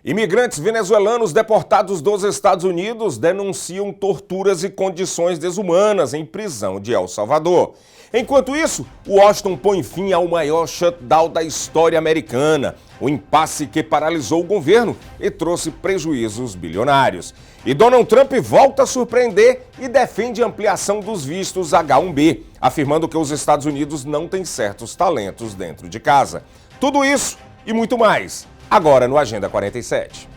Imigrantes venezuelanos deportados dos Estados Unidos denunciam torturas e condições desumanas em prisão de El Salvador. Enquanto isso, Washington põe fim ao maior shutdown da história americana, o impasse que paralisou o governo e trouxe prejuízos bilionários. E Donald Trump volta a surpreender e defende a ampliação dos vistos H-1B, afirmando que os Estados Unidos não têm certos talentos dentro de casa. Tudo isso e muito mais, agora no Agenda 47.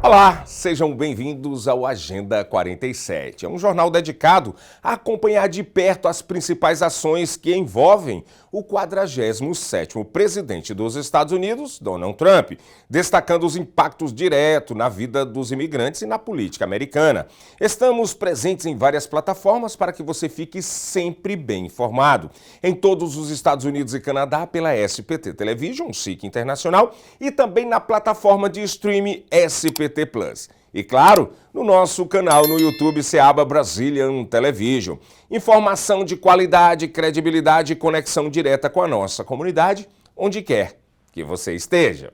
Olá, sejam bem-vindos ao Agenda 47. É um jornal dedicado a acompanhar de perto as principais ações que envolvem o 47º presidente dos Estados Unidos, Donald Trump, destacando os impactos diretos na vida dos imigrantes e na política americana. Estamos presentes em várias plataformas para que você fique sempre bem informado. Em todos os Estados Unidos e Canadá pela SPT Television, SIC Internacional, e também na plataforma de streaming SPT Plus. E claro, no nosso canal no YouTube Seaba Brazilian Television. Informação de qualidade, credibilidade e conexão direta com a nossa comunidade, onde quer que você esteja.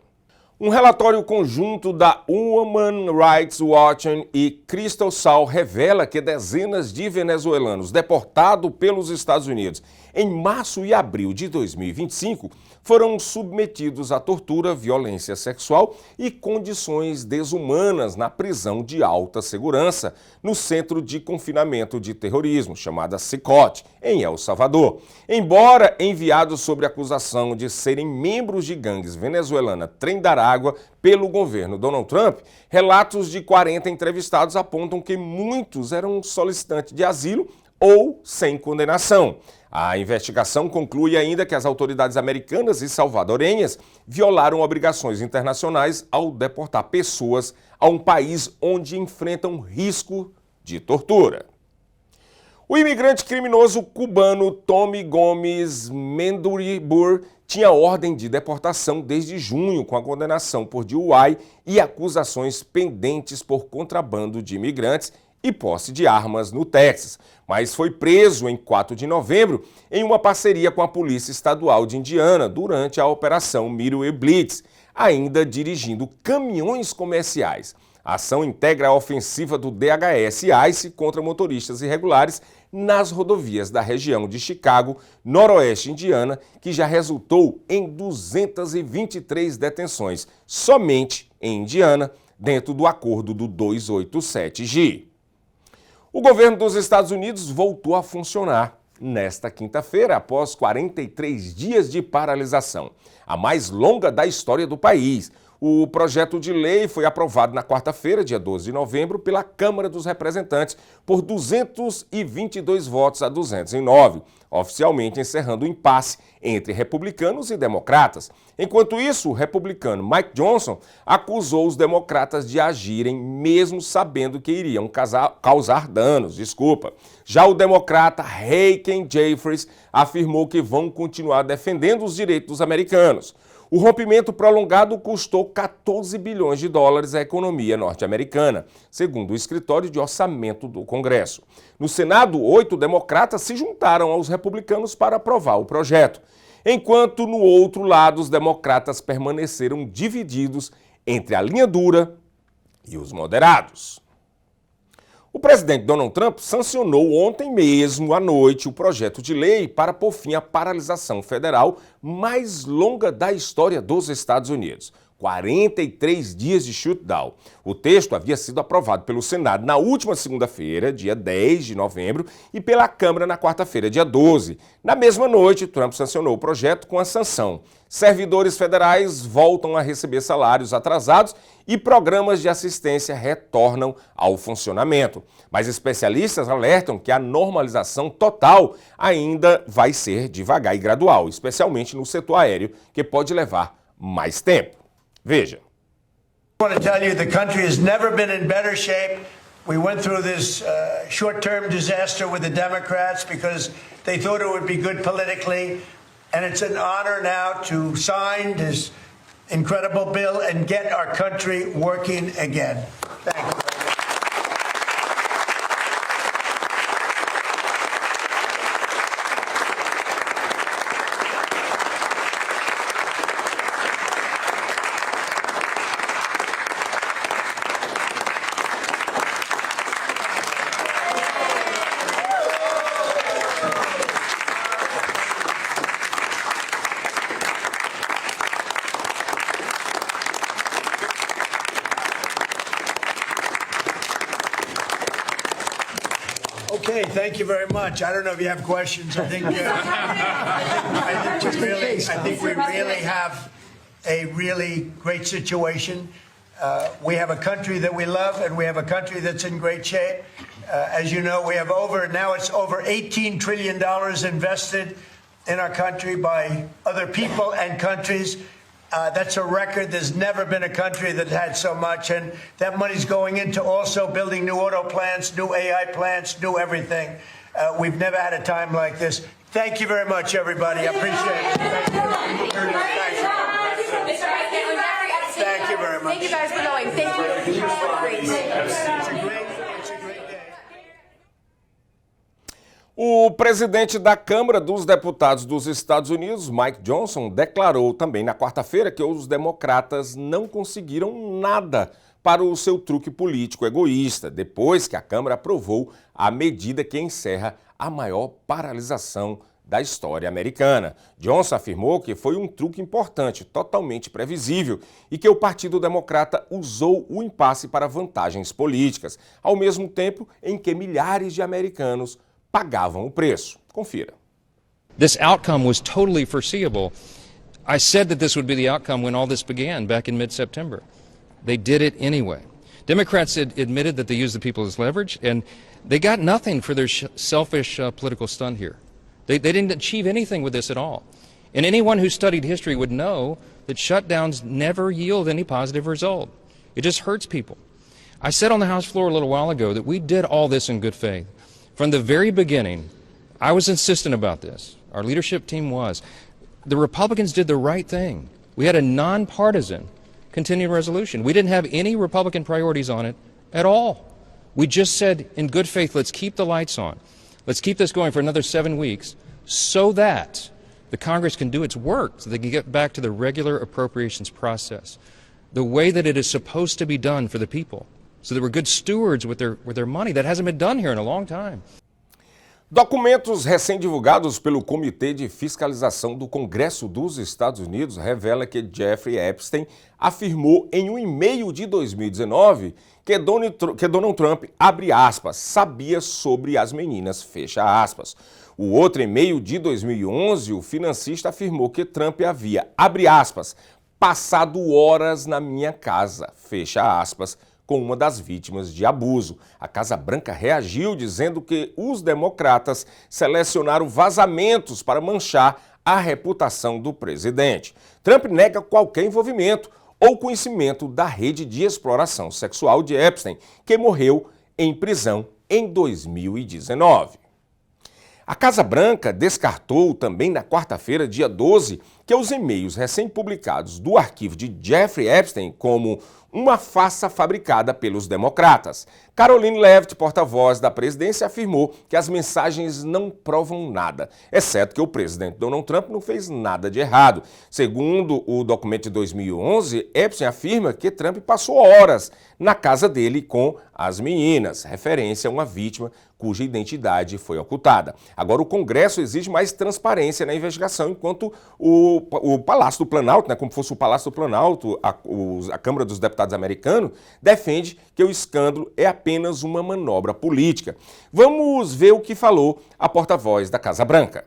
Um relatório conjunto da Human Rights Watch e Crystal Sal revela que dezenas de venezuelanos deportados pelos Estados Unidos em março e abril de 2025 foram submetidos a tortura, violência sexual e condições desumanas na prisão de alta segurança no Centro de Confinamento de Terrorismo, chamada CICOT, em El Salvador. Embora enviados sob acusação de serem membros de gangues venezuelana Trem da Água pelo governo Donald Trump, relatos de 40 entrevistados apontam que muitos eram solicitantes de asilo ou sem condenação. A investigação conclui ainda que as autoridades americanas e salvadorenhas violaram obrigações internacionais ao deportar pessoas a um país onde enfrentam risco de tortura. O imigrante criminoso cubano Tommy Gomes Menduribur tinha ordem de deportação desde junho, com a condenação por DUI e acusações pendentes por contrabando de imigrantes e posse de armas no Texas, mas foi preso em 4 de novembro em uma parceria com a Polícia Estadual de Indiana durante a Operação Midway Blitz, ainda dirigindo caminhões comerciais. A ação integra a ofensiva do DHS-ICE contra motoristas irregulares nas rodovias da região de Chicago, noroeste indiana, que já resultou em 223 detenções somente em Indiana, dentro do acordo do 287G. O governo dos Estados Unidos voltou a funcionar nesta quinta-feira, após 43 dias de paralisação, a mais longa da história do país. O projeto de lei foi aprovado na quarta-feira, dia 12 de novembro, pela Câmara dos Representantes por 222 votos a 209, oficialmente encerrando o impasse entre republicanos e democratas. Enquanto isso, o republicano Mike Johnson acusou os democratas de agirem mesmo sabendo que iriam causar danos. Já o democrata Hakeem Jeffries afirmou que vão continuar defendendo os direitos dos americanos. O rompimento prolongado custou 14 bilhões de dólares à economia norte-americana, segundo o escritório de orçamento do Congresso. No Senado, 8 democratas se juntaram aos republicanos para aprovar o projeto, enquanto no outro lado os democratas permaneceram divididos entre a linha dura e os moderados. O presidente Donald Trump sancionou ontem mesmo à noite o projeto de lei para pôr fim à paralisação federal mais longa da história dos Estados Unidos. 43 dias de shutdown. O texto havia sido aprovado pelo Senado na última segunda-feira, dia 10 de novembro, e pela Câmara na quarta-feira, dia 12. Na mesma noite, Trump sancionou o projeto com a sanção. Servidores federais voltam a receber salários atrasados e programas de assistência retornam ao funcionamento. Mas especialistas alertam que a normalização total ainda vai ser devagar e gradual, especialmente no setor aéreo, que pode levar mais tempo. Veja. I want to tell you the country has never been in better shape. We went through this short-term disaster with the Democrats because they thought it would be good politically. And it's an honor now to sign this incredible bill and get our country working again. Thank you. thank you very much. I don't know if you have questions. I think we really have a really great situation. We have a country that we love, and we have a country that's in great shape. As you know, we have now it's over $18 trillion invested in our country by other people and countries. That's a record. There's never been a country that had so much, and that money's going into also building new auto plants, new AI plants, new everything. We've never had a time like this. Thank you very much, everybody. I appreciate it. Thank you very much. Thank you guys for going. Thank you. It's a great day. O presidente da Câmara dos Deputados dos Estados Unidos, Mike Johnson, declarou também na quarta-feira que os democratas não conseguiram nada para o seu truque político egoísta, depois que a Câmara aprovou a medida que encerra a maior paralisação da história americana. Johnson afirmou que foi um truque importante, totalmente previsível, e que o Partido Democrata usou o impasse para vantagens políticas, ao mesmo tempo em que milhares de americanos pagavam o preço. Confira. This outcome was totally foreseeable. I said that this would be the outcome when all this began back in mid-September. They did it anyway. Democrats admitted that they used the people as leverage, and they got nothing for their selfish political stunt here. They didn't achieve anything with this at all. And anyone who studied history would know that shutdowns never yield any positive result. It just hurts people. I said on the House floor a little while ago that we did all this in good faith. From the very beginning, I was insistent about this. Our leadership team was. The Republicans did the right thing. We had a nonpartisan continuing resolution. We didn't have any Republican priorities on it at all. We just said, in good faith, let's keep the lights on. Let's keep this going for another 7 weeks so that the Congress can do its work, so they can get back to the regular appropriations process, the way that it is supposed to be done for the people, so that we're good stewards with their money. That hasn't been done here in a long time. Documentos recém-divulgados pelo Comitê de Fiscalização do Congresso dos Estados Unidos revelam que Jeffrey Epstein afirmou em um e-mail de 2019 que Donald Trump, abre aspas, sabia sobre as meninas, fecha aspas. O outro e-mail de 2011, o financista afirmou que Trump havia, abre aspas, passado horas na minha casa, fecha aspas, com uma das vítimas de abuso. A Casa Branca reagiu dizendo que os democratas selecionaram vazamentos para manchar a reputação do presidente. Trump nega qualquer envolvimento ou conhecimento da rede de exploração sexual de Epstein, que morreu em prisão em 2019. A Casa Branca descartou também na quarta-feira, dia 12, que os e-mails recém-publicados do arquivo de Jeffrey Epstein como uma farsa fabricada pelos democratas. Caroline Leavitt, porta-voz da presidência, afirmou que as mensagens não provam nada, exceto que o presidente Donald Trump não fez nada de errado. Segundo o documento de 2011, Epstein afirma que Trump passou horas na casa dele com as meninas, referência a uma vítima cuja identidade foi ocultada. Agora, o Congresso exige mais transparência na investigação, enquanto o Palácio do Planalto, como fosse o Palácio do Planalto, a Câmara dos Deputados americano, defende que o escândalo é apenas uma manobra política. Vamos ver o que falou a porta-voz da Casa Branca.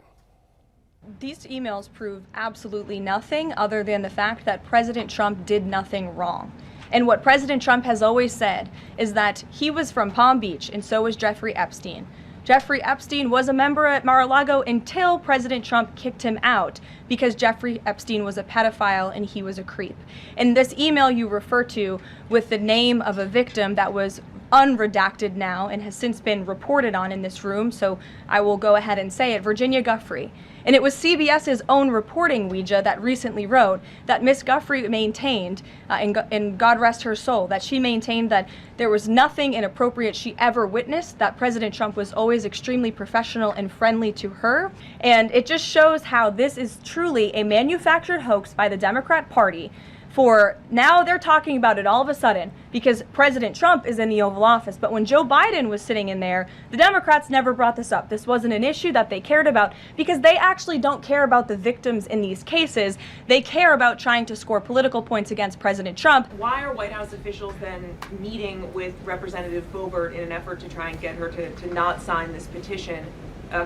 These emails prove absolutely nothing other than the fact that President Trump did nothing wrong. And what President Trump has always said is that he was from Palm Beach, and so was Jeffrey Epstein. Jeffrey Epstein was a member at Mar-a-Lago until President Trump kicked him out because Jeffrey Epstein was a pedophile and he was a creep. And this email you refer to with the name of a victim that was unredacted now and has since been reported on in this room, so I will go ahead and say it, Virginia Giuffre. And it was CBS's own reporting, Ouija, that recently wrote that Miss Giuffre maintained, and God rest her soul, that she maintained that there was nothing inappropriate she ever witnessed, that President Trump was always extremely professional and friendly to her. And it just shows how this is truly a manufactured hoax by the Democrat Party for now they're talking about it all of a sudden because President Trump is in the Oval Office. But when Joe Biden was sitting in there, the Democrats never brought this up. This wasn't an issue that they cared about because they actually don't care about the victims in these cases. They care about trying to score political points against President Trump. Why are White House officials then meeting with Representative Boebert in an effort to try and get her to not sign this petition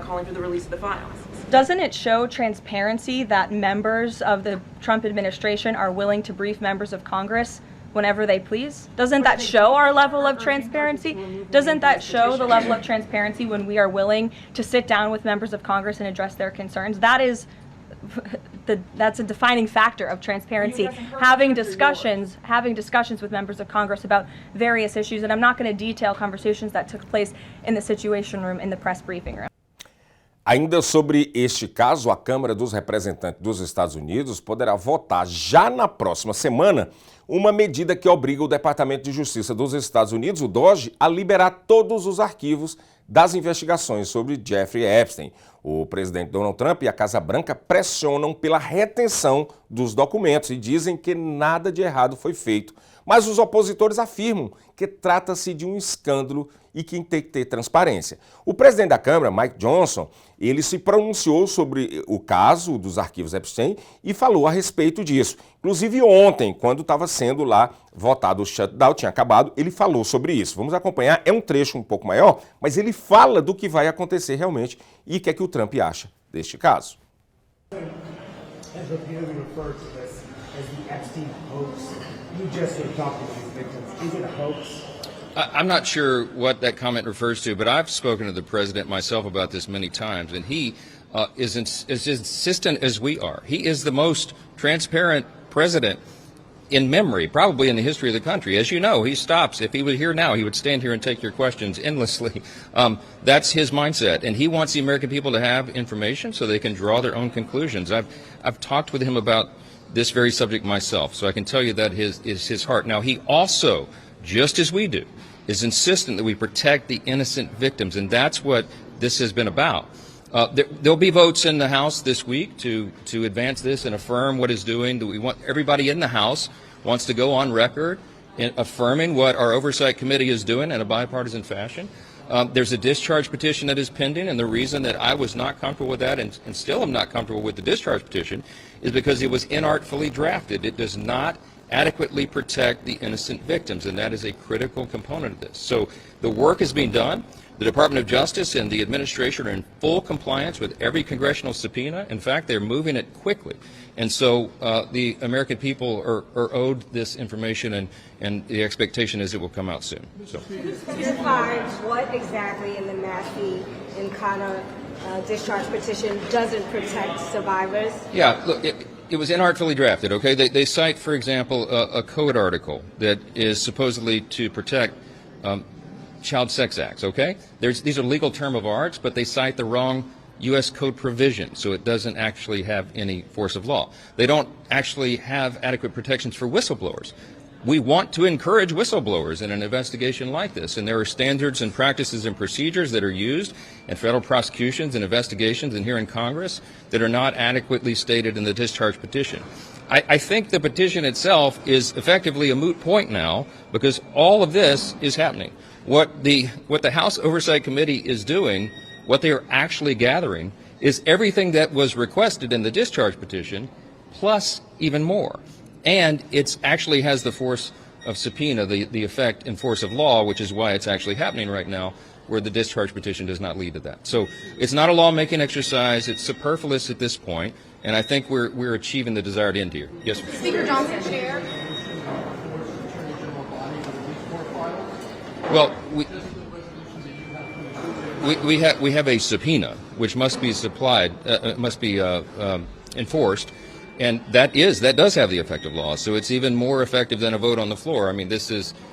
calling for the release of the files? Doesn't it show transparency that members of the Trump administration are willing to brief members of Congress whenever they please? Doesn't that show our level of transparency? Doesn't that show the level of transparency when we are willing to sit down with members of Congress and address their concerns? That is that's a defining factor of transparency. Having discussions with members of Congress about various issues, and I'm not going to detail conversations that took place in the Situation Room in the press briefing room. Ainda sobre este caso, a Câmara dos Representantes dos Estados Unidos poderá votar já na próxima semana uma medida que obriga o Departamento de Justiça dos Estados Unidos, o DOJ, a liberar todos os arquivos das investigações sobre Jeffrey Epstein. O presidente Donald Trump e a Casa Branca pressionam pela retenção dos documentos e dizem que nada de errado foi feito. Mas os opositores afirmam que trata-se de um escândalo e que tem que ter transparência. O presidente da Câmara, Mike Johnson, ele se pronunciou sobre o caso dos arquivos Epstein e falou a respeito disso. Inclusive ontem, quando estava sendo lá votado o shutdown, tinha acabado, ele falou sobre isso. Vamos acompanhar, é um trecho um pouco maior, mas ele fala do que vai acontecer realmente e o que é que o Trump acha deste caso. As repeatedly referred to this as the Epstein hoax. You just sort of talked to these victims. Is it a hoax? I'm not sure what that comment refers to, but I've spoken to the president myself about this many times, and he is as insistent as we are. He is the most transparent president in memory, probably in the history of the country. As you know, he stops. If he were here now, he would stand here and take your questions endlessly. That's his mindset, and he wants the American people to have information so they can draw their own conclusions. I've talked with him about this very subject myself, so I can tell you that is his heart. Now, he also, just as we do, is insistent that we protect the innocent victims, and that's what this has been about. There'll be votes in the House this week to advance this and affirm what it's doing. We want everybody in the House wants to go on record in affirming what our Oversight Committee is doing in a bipartisan fashion. There's a discharge petition that is pending, and the reason that I was not comfortable with that and still am not comfortable with the discharge petition is because it was inartfully drafted. It does not adequately protect the innocent victims, and that is a critical component of this. So the work is being done. The Department of Justice and the administration are in full compliance with every congressional subpoena. In fact, they're moving it quickly. And so the American people are owed this information, and the expectation is it will come out soon. So. Clarify what exactly in the Massey and Connor discharge petition doesn't protect survivors? Yeah, look, it was inartfully drafted, okay? They cite, for example, a code article that is supposedly to protect child sex acts, okay? These are legal term of arts, but they cite the wrong U.S. code provision, so it doesn't actually have any force of law. They don't actually have adequate protections for whistleblowers. We want to encourage whistleblowers in an investigation like this, and there are standards and practices and procedures that are used in federal prosecutions and investigations and here in Congress that are not adequately stated in the discharge petition. I think the petition itself is effectively a moot point now because all of this is happening. What the House Oversight Committee is doing, what they are actually gathering, is everything that was requested in the discharge petition, plus even more. And it actually has the force of subpoena, the effect and force of law, which is why it's actually happening right now, where the discharge petition does not lead to that. So it's not a lawmaking exercise. It's superfluous at this point, and I think we're achieving the desired end here. Yes, sir. Speaker Johnson, Chair. Well, we have a subpoena which must be supplied, must be enforced, and that does have the effect of law. So it's even more effective than a vote on the floor. I mean,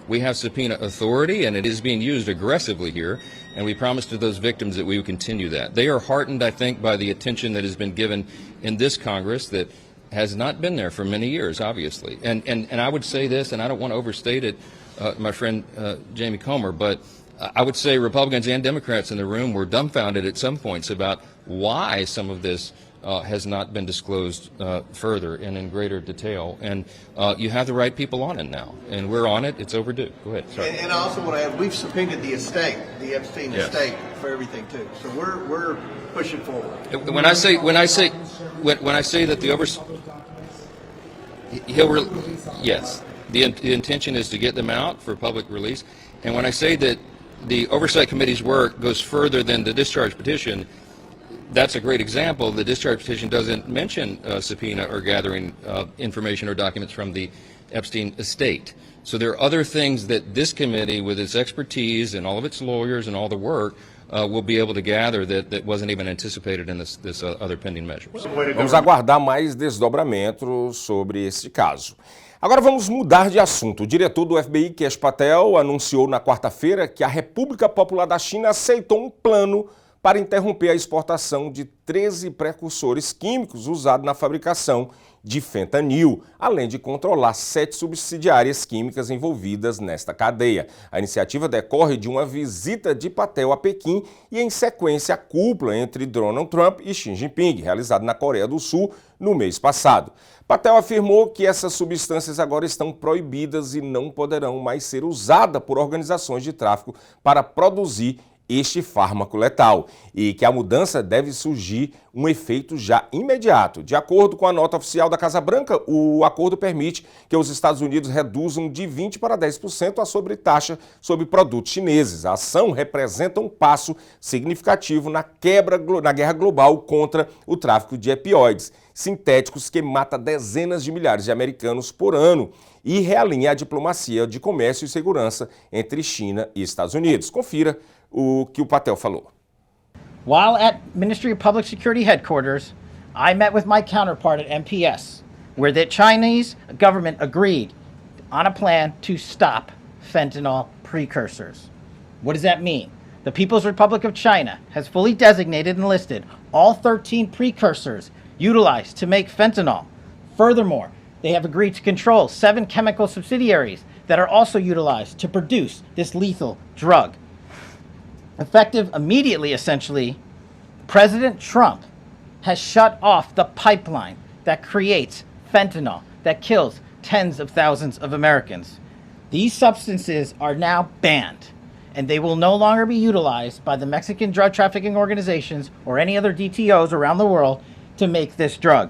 we have subpoena authority, and it is being used aggressively here. And we promised to those victims that we would continue that. They are heartened, I think, by the attention that has been given in this Congress that has not been there for many years, obviously. And I would say this, and I don't want to overstate it, my friend Jamie Comer, but I would say Republicans and Democrats in the room were dumbfounded at some points about why some of this has not been disclosed further and in greater detail. And you have the right people on it now, and we're on it. It's overdue. Go ahead. Sorry. And I also want to add, we've subpoenaed the estate, the Epstein estate, for everything too. So we're pushing forward. When I say that the yes, the intention is to get them out for public release. And when I say that the Oversight Committee's work goes further than the discharge petition, that's a great example. The discharge petition doesn't mention subpoena or gathering information or documents from the Epstein estate. So there are other things that this committee, with its expertise and all of its lawyers and all the work, will be able to gather that wasn't even anticipated in this other pending measures. Vamos aguardar mais desdobramentos sobre este caso. Agora vamos mudar de assunto. O diretor do FBI, Kesh Patel, anunciou na quarta-feira que a República Popular da China aceitou um plano para interromper a exportação de 13 precursores químicos usados na fabricação de fentanil, além de controlar 7 subsidiárias químicas envolvidas nesta cadeia. A iniciativa decorre de uma visita de Patel a Pequim e, em sequência, a cúpula entre Donald Trump e Xi Jinping, realizada na Coreia do Sul no mês passado. Patel afirmou que essas substâncias agora estão proibidas e não poderão mais ser usadas por organizações de tráfico para produzir este fármaco letal, e que a mudança deve surgir um efeito já imediato. De acordo com a nota oficial da Casa Branca, o acordo permite que os Estados Unidos reduzam de 20% para 10% a sobretaxa sobre produtos chineses. A ação representa um passo significativo na guerra global contra o tráfico de opioides sintéticos que mata dezenas de milhares de americanos por ano e realinha a diplomacia de comércio e segurança entre China e Estados Unidos. Confira o que o Patel falou. While at Ministry of Public Security headquarters, I met with my counterpart at MPS, where the Chinese government agreed on a plan to stop fentanyl precursors. What does that mean? The People's Republic of China has fully designated and listed all 13 precursors utilized to make fentanyl. Furthermore, they have agreed to control 7 chemical subsidiaries that are also utilized to produce this lethal drug. Effective immediately, essentially, President Trump has shut off the pipeline that creates fentanyl that kills tens of thousands of Americans. These substances are now banned, and they will no longer be utilized by the Mexican drug trafficking organizations or any other DTOs around the world to make this drug.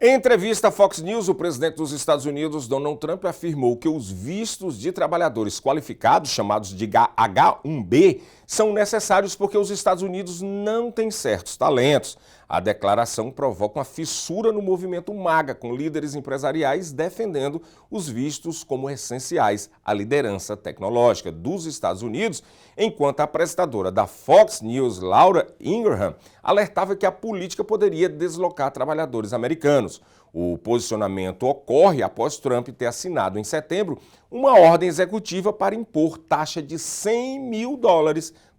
Em entrevista à Fox News, o presidente dos Estados Unidos, Donald Trump, afirmou que os vistos de trabalhadores qualificados, chamados de H-1B, são necessários porque os Estados Unidos não têm certos talentos. A declaração provoca uma fissura no movimento MAGA, com líderes empresariais defendendo os vistos como essenciais à liderança tecnológica dos Estados Unidos, enquanto a apresentadora da Fox News, Laura Ingraham, alertava que a política poderia deslocar trabalhadores americanos. O posicionamento ocorre após Trump ter assinado em setembro uma ordem executiva para impor taxa de $100 mil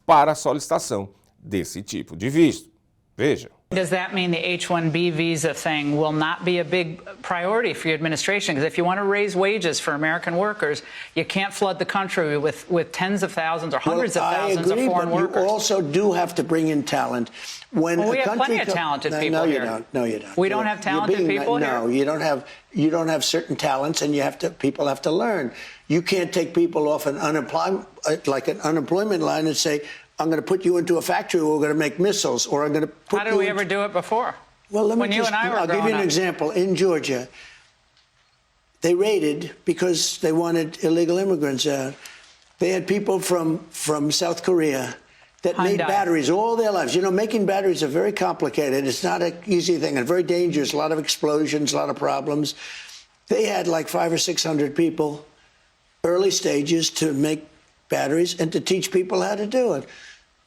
para a solicitação desse tipo de visto. Veja. Does that mean the H-1B visa thing will not be a big priority for your administration? Because if you want to raise wages for American workers, you can't flood the country with tens of thousands or hundreds of thousands of foreign workers. You also do have to bring in talent. We have plenty of talented people here. No, you don't. We don't have talented people here? No, you don't have certain talents, and people have to learn. You can't take people off an unemployment line and say, I'm going to put you into a factory where we're going to make missiles, or I'm going to put How did we ever do it before? Well, when you and I were I'll give you an example. In Georgia, they raided because they wanted illegal immigrants out. They had people from South Korea that made batteries all their lives. You know, making batteries are very complicated. It's not an easy thing and very dangerous. A lot of explosions, a lot of problems. They had like 500 or 600 people, early stages, to make batteries and to teach people how to do it.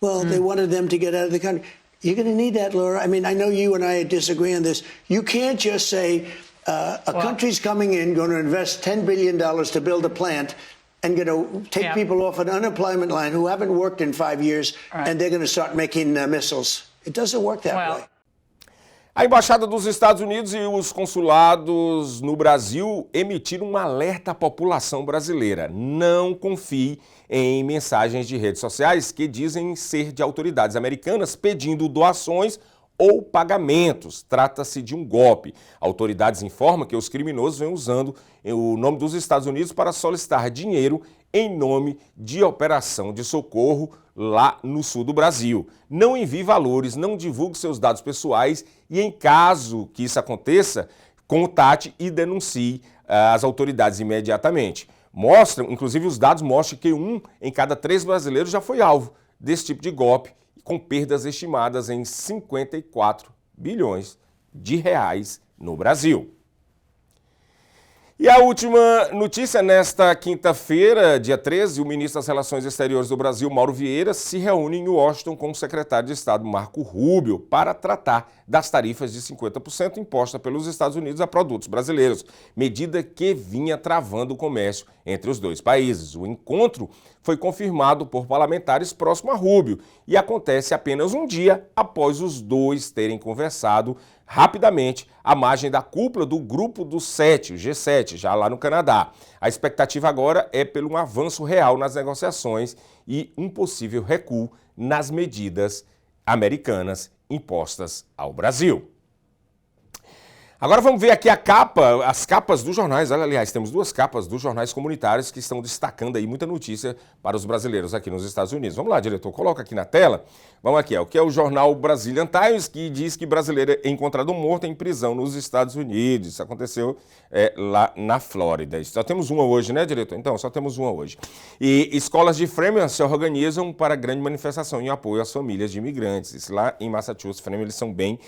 Well, they wanted them to get out of the country. You're going to need that, Laura. I mean, I know you and I disagree on this. You can't just say a country's coming in, going to invest $10 billion to build a plant, and going to take people off an unemployment line who haven't worked in 5 years, and they're going to start making missiles. It doesn't work that way. A Embaixada dos Estados Unidos e os consulados no Brasil emitiram um alerta à população brasileira. Não confie em mensagens de redes sociais que dizem ser de autoridades americanas pedindo doações ou pagamentos. Trata-se de um golpe. Autoridades informam que os criminosos vêm usando o nome dos Estados Unidos para solicitar dinheiro em nome de operação de socorro lá no sul do Brasil. Não envie valores, não divulgue seus dados pessoais e, em caso que isso aconteça, contate e denuncie as autoridades imediatamente. Inclusive os dados mostram que 1 em cada 3 brasileiros já foi alvo desse tipo de golpe, com perdas estimadas em 54 bilhões de reais no Brasil. E a última notícia, nesta quinta-feira, dia 13, o ministro das Relações Exteriores do Brasil, Mauro Vieira, se reúne em Washington com o secretário de Estado, Marco Rubio, para tratar das tarifas de 50% impostas pelos Estados Unidos a produtos brasileiros, medida que vinha travando o comércio entre os dois países. O encontro foi confirmado por parlamentares próximos a Rubio e acontece apenas um dia após os dois terem conversado rapidamente à margem da cúpula do Grupo dos 7, o G7, já lá no Canadá. A expectativa agora é pelo um avanço real nas negociações e um possível recuo nas medidas americanas impostas ao Brasil. Agora vamos ver aqui as capas dos jornais. Aliás, temos 2 capas dos jornais comunitários que estão destacando aí muita notícia para os brasileiros aqui nos Estados Unidos. Vamos lá, diretor, coloca aqui na tela. Vamos aqui, o que é o jornal Brazilian Times, que diz que brasileiro é encontrado morto em prisão nos Estados Unidos. Isso aconteceu lá na Flórida. Só temos uma hoje, né, diretor? Então, só temos uma hoje. E escolas de Framingham se organizam para grande manifestação em apoio às famílias de imigrantes. Isso lá em Massachusetts, Framingham, eles são bem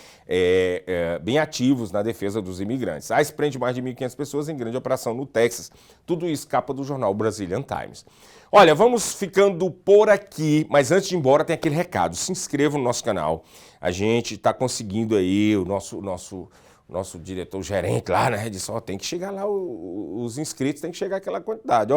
ativos na defesa dos imigrantes. A ICE prende mais de 1.500 pessoas em grande operação no Texas. Tudo isso capa do jornal Brazilian Times. Olha, vamos ficando por aqui, mas antes de ir embora tem aquele recado. Se inscreva no nosso canal. A gente está conseguindo aí, o nosso diretor gerente lá, né, disse, tem que chegar lá os inscritos, tem que chegar aquela quantidade,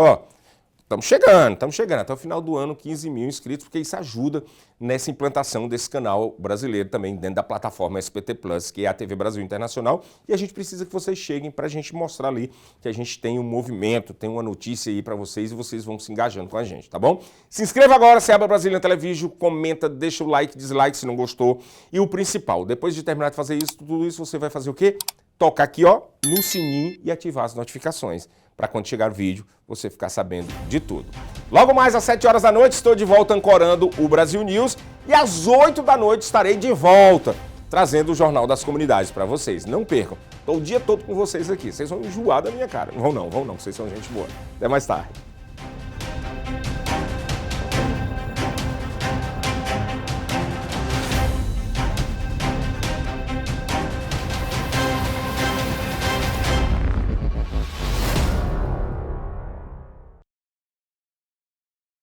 Estamos chegando. Até o final do ano, 15 mil inscritos, porque isso ajuda nessa implantação desse canal brasileiro também dentro da plataforma SBT Plus, que é a TV Brasil Internacional. E a gente precisa que vocês cheguem para a gente mostrar ali que a gente tem um movimento, tem uma notícia aí para vocês e vocês vão se engajando com a gente, tá bom? Se inscreva agora, se abra Brasília Television, comenta, deixa o like, dislike se não gostou. E o principal, depois de terminar de fazer isso, tudo isso você vai fazer o quê? Tocar aqui, no sininho e ativar as notificações, para quando chegar o vídeo, você ficar sabendo de tudo. Logo mais às 7 horas da noite, estou de volta ancorando o Brasil News e às 8 da noite estarei de volta, trazendo o Jornal das Comunidades para vocês. Não percam, estou o dia todo com vocês aqui. Vocês vão enjoar da minha cara. Vão não, vocês são gente boa. Até mais tarde.